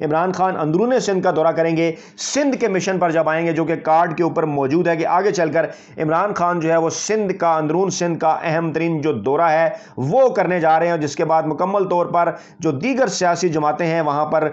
عمران خان اندرون سندھ کا دورہ کریں گے، سندھ کے مشن پر جب آئیں گے، جو کہ کارڈ کے اوپر موجود ہے کہ آگے چل کر عمران خان جو ہے وہ سندھ کا، اندرون سندھ کا اہم ترین جو دورہ ہے وہ کرنے جا رہے ہیں، جس کے بعد مکمل طور پر جو دیگر سیاسی جماعتیں ہیں وہاں پر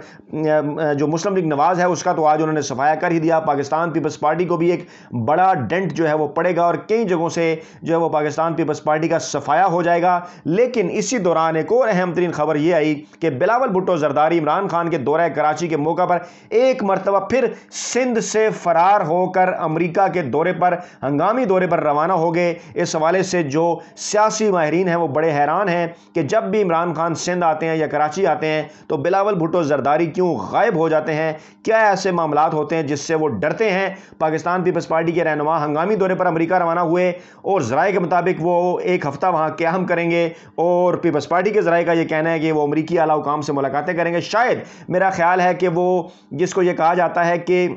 جو مسلم لیگ نواز ہے اس کا تو آج انہوں نے صفایا کر ہی دیا، پاکستان پیپلز پارٹی کو بھی ایک بڑا ڈنٹ جو ہے وہ پڑے گا اور کئی جگہوں سے جو ہے وہ پاکستان پیپلز پارٹی کا صفایا ہو جائے گا۔ لیکن اسی دوران ایک اور اہم ترین خبر یہ آئی کہ بلاول بھٹو زرداری عمران خان کے دورہ کراچی کے موقع پر ایک مرتبہ پھر سندھ سے فرار ہو کر امریکہ کے دورے پر، ہنگامی دورے پر روانہ ہو گئے۔ اس حوالے سے جو سیاسی ماہرین ہیں وہ بڑے حیران ہیں کہ جب بھی عمران خان سندھ آتے ہیں یا کراچی آتے ہیں تو بلاول بھٹو زرداری کیوں غائب ہو جاتے ہیں، کیا ایسے معاملات ہوتے ہیں جس سے وہ ڈرتے ہیں۔ پاکستان پیپلز پارٹی کے رہنما ہنگامی دورے پر امریکہ روانہ ہوئے اور ذرائع کے مطابق وہ ایک ہفتہ وہاں قیام کریں گے، اور پیپلز پارٹی کے ذرائع کا یہ کہنا ہے کہ وہ امریکی اعلیٰ حکام سے ملاقاتیں کریں گے۔ شاید میرا خیال ہے کہ وہ جس کو یہ کہا جاتا ہے کہ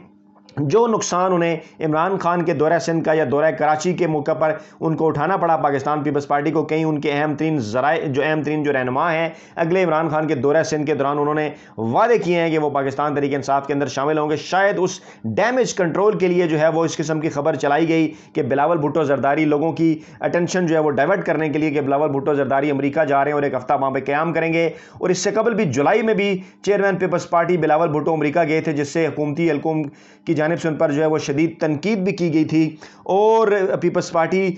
جو نقصان انہیں عمران خان کے دورہ سندھ کا یا دورہ کراچی کے موقع پر ان کو اٹھانا پڑا پاکستان پیپلز پارٹی کو، کہیں ان کے اہم ترین جو رہنما ہیں اگلے عمران خان کے دورہ سندھ کے دوران انہوں نے وعدے کیے ہیں کہ وہ پاکستان تحریک انصاف کے اندر شامل ہوں گے، شاید اس ڈیمیج کنٹرول کے لیے جو ہے وہ اس قسم کی خبر چلائی گئی کہ بلاول بھٹو زرداری، لوگوں کی اٹینشن جو ہے وہ ڈائیورٹ کرنے کے لیے کہ بلاول بھٹو زرداری امریکہ جا رہے ہیں اور ایک ہفتہ وہاں پہ قیام کریں گے۔ اور اس سے قبل بھی جولائی میں بھی chairman Peoples Party Bilawal Bhutto امریکہ گئے تھے، جس سے حکومتی حلقوں کی جانب سے ان پر جو ہے وہ شدید تنقید بھی کی گئی تھی، اور پیپلز پارٹی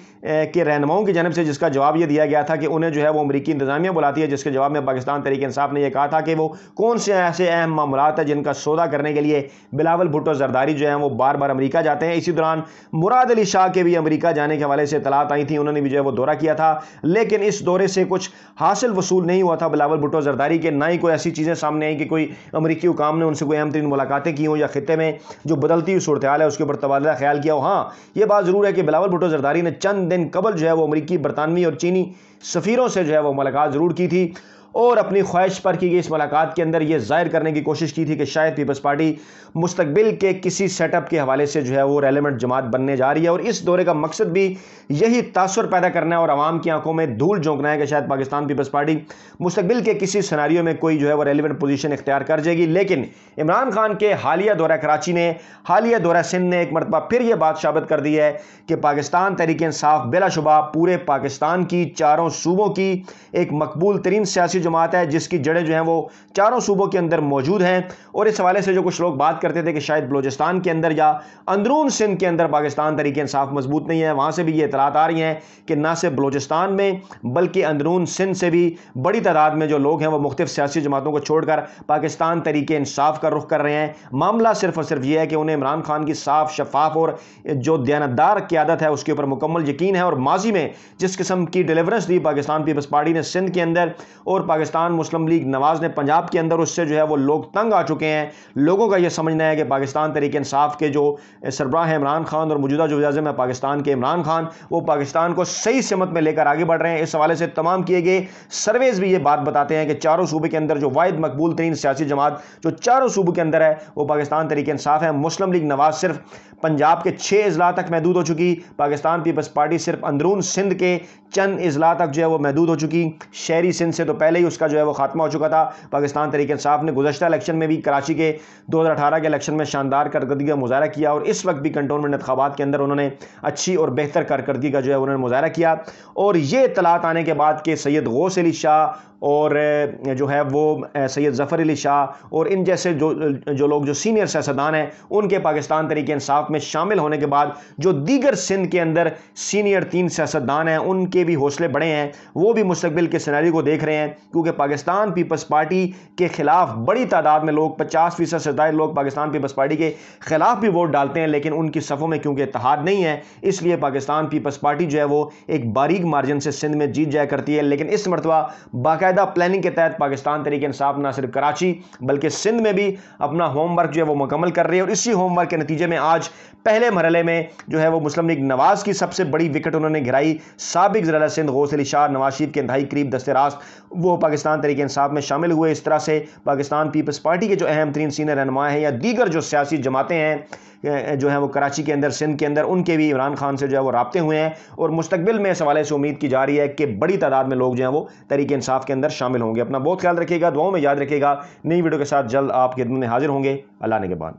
کے رہنماؤں کی جانب سے جس کا جواب یہ دیا گیا تھا کہ انہیں جو ہے وہ امریکی انتظامیہ بلاتی ہے، جس کے جواب میں پاکستان تحریک انصاف نے یہ کہا تھا کہ وہ کون سے ایسے اہم معاملات ہیں جن کا سودا کرنے کے لیے بلاول بھٹو زرداری جو ہیں وہ بار بار امریکہ جاتے ہیں۔ اسی دوران مراد علی شاہ کے بھی امریکہ جانے کے حوالے سے اطلاعات آئی تھیں، انہوں نے بھی جو ہے وہ دورہ کیا تھا، لیکن اس دورے سے کچھ حاصل وصول نہیں ہوا تھا بلاول بھٹو زرداری کے، نہ ہی کوئی ایسی چیزیں سامنے آئیں کہ کوئی امریکی حکام نے ان سے کوئی اہم ترین ملاقاتیں کی ہوں یا خطے میں جو بدلتی ہوئی صورتحال ہے اس کے اوپر تبادلہ خیال کیا ہو۔ ہاں، یہ بات ضرور ہے کہ بلاول بھٹو زرداری نے چند دن قبل جو ہے وہ امریکی، برطانوی اور چینی سفیروں سے جو ہے وہ ملاقات ضرور کی تھی، اور اپنی خواہش پر کی گئی اس ملاقات کے اندر یہ ظاہر کرنے کی کوشش کی تھی کہ شاید پیپلز پارٹی مستقبل کے کسی سیٹ اپ کے حوالے سے جو ہے وہ ریلیونٹ جماعت بننے جا رہی ہے، اور اس دورے کا مقصد بھی یہی تاثر پیدا کرنا ہے اور عوام کی آنکھوں میں دھول جھونکنا ہے کہ شاید پاکستان پیپلز پارٹی مستقبل کے کسی سیناریو میں کوئی جو ہے وہ ریلیونٹ پوزیشن اختیار کر جائے گی۔ لیکن عمران خان کے حالیہ دورہ کراچی نے، حالیہ دورہ سندھ نے ایک مرتبہ پھر یہ بات ثابت کر دی ہے کہ پاکستان تحریک انصاف بلا شبہ پورے پاکستان کی، چاروں صوبوں کی ایک مقبول ترین سیاسی جماعت ہے جس کی جڑیں جو ہیں وہ چاروں صوبوں کے اندر موجود ہیں۔ اور اس حوالے سے جو کچھ لوگ بات کرتے تھے کہ شاید بلوچستان کے اندر یا اندرون سندھ کے اندر پاکستان تحریک انصاف مضبوط نہیں ہے، وہاں سے بھی یہ اطلاعات آ رہی ہیں کہ نہ صرف بلوچستان میں بلکہ اندرون سندھ سے بھی بڑی تعداد میں جو لوگ ہیں وہ مختلف سیاسی جماعتوں کو چھوڑ کر پاکستان تحریک انصاف کا رخ کر رہے ہیں۔ معاملہ صرف اور صرف یہ ہے کہ انہیں عمران خان کی صاف، شفاف اور جو دیانتدار قیادت ہے اس کے اوپر مکمل یقین ہے، اور ماضی میں جس قسم کی ڈیلیورنس دی پاکستان پیپلز پارٹی نے سندھ کے اندر اور پاکستان مسلم لیگ نواز نے پنجاب کے اندر، اس سے جو ہے وہ لوگ تنگ آ چکے ہیں۔ لوگوں کا یہ سمجھنا ہے کہ پاکستان تحریک انصاف کے جو سربراہ ہیں عمران خان اور موجودہ جو وزیر اعظم ہے پاکستان کے عمران خان، وہ پاکستان کو صحیح سمت میں لے کر آگے بڑھ رہے ہیں۔ اس حوالے سے تمام کیے گئے سرویز بھی یہ بات بتاتے ہیں کہ چاروں صوبے کے اندر جو واحد مقبول ترین سیاسی جماعت جو چاروں صوبوں کے اندر ہے وہ پاکستان تحریک انصاف ہے۔ مسلم لیگ نواز صرف پنجاب کے 6 اضلاع تک محدود ہو چکی، پاکستان پیپلز پارٹی صرف اندرون سندھ کے چند اضلاع تک جو ہے وہ محدود ہو چکی، شہری سندھ سے تو پہلے ہی اس کا جو ہے وہ خاتمہ ہو چکا تھا۔ پاکستان تحریک انصاف نے گزشتہ الیکشن میں بھی کراچی کے 2018 کے الیکشن میں شاندار کارکردگی کا مظاہرہ کیا، اور اس وقت بھی کنٹونمنٹ انتخابات کے اندر انہوں نے اچھی اور بہتر کارکردگی کا جو ہے انہوں نے مظاہرہ کیا۔ اور یہ اطلاعات آنے کے بعد کہ سید غوث علی شاہ اور جو ہے وہ سید ظفر علی شاہ اور ان جیسے جو لوگ جو سینئر سیاستدان ہیں ان کے پاکستان تحریک انصاف میں شامل ہونے کے بعد جو دیگر سندھ کے اندر سینئر 3 سیاستدان ہیں ان کے بھی حوصلے بڑے ہیں، وہ بھی مستقبل کے سیناریو کو دیکھ رہے ہیں، کیونکہ پاکستان پیپلز پارٹی کے خلاف بڑی تعداد میں لوگ 50% سے زائد لوگ پاکستان پیپلز پارٹی کے خلاف بھی ووٹ ڈالتے ہیں، لیکن ان کی صفوں میں کیونکہ اتحاد نہیں ہے اس لیے پاکستان پیپلز پارٹی جو ہے وہ ایک باریک مارجن سے سندھ میں جیت جایا کرتی ہے۔ لیکن اس مرتبہ باقاعدہ پلاننگ کے تحت پاکستان تحریک انصاف نہ صرف کراچی بلکہ سندھ میں بھی اپنا ہوم ورک جو ہے وہ مکمل کر رہی ہے، اور اسی ہوم ورک کے نتیجے میں آج پہلے مرحلے میں جو ہے وہ مسلم لیگ نواز کی سب سے بڑی وکٹ انہوں نے گرائی۔ سابق وزیر اعلیٰ سندھ غوث علی شاہ نواز شریف کے انتہائی قریب دست راست وہ پاکستان تحریک انصاف میں شامل ہوئے. اس طرح سے پاکستان پیپلز پارٹی کے جو اہم ترین سینئر رہنما ہیں یا دیگر جو سیاسی جماعتیں ہیں جو ہیں وہ کراچی کے اندر، سندھ کے اندر، ان کے بھی عمران خان سے جو ہے وہ رابطے ہوئے ہیں، اور مستقبل میں اس حوالے سے امید کی جا رہی ہے کہ بڑی تعداد میں لوگ جو ہیں وہ تحریک انصاف کے اندر شامل ہوں گے. اپنا بہت خیال رکھیے گا، دعاؤں میں یاد رکھیے گا. نئی ویڈیو کے ساتھ جلد آپ کی خدمت میں حاضر ہوں گے. اللہ نے کے بعد.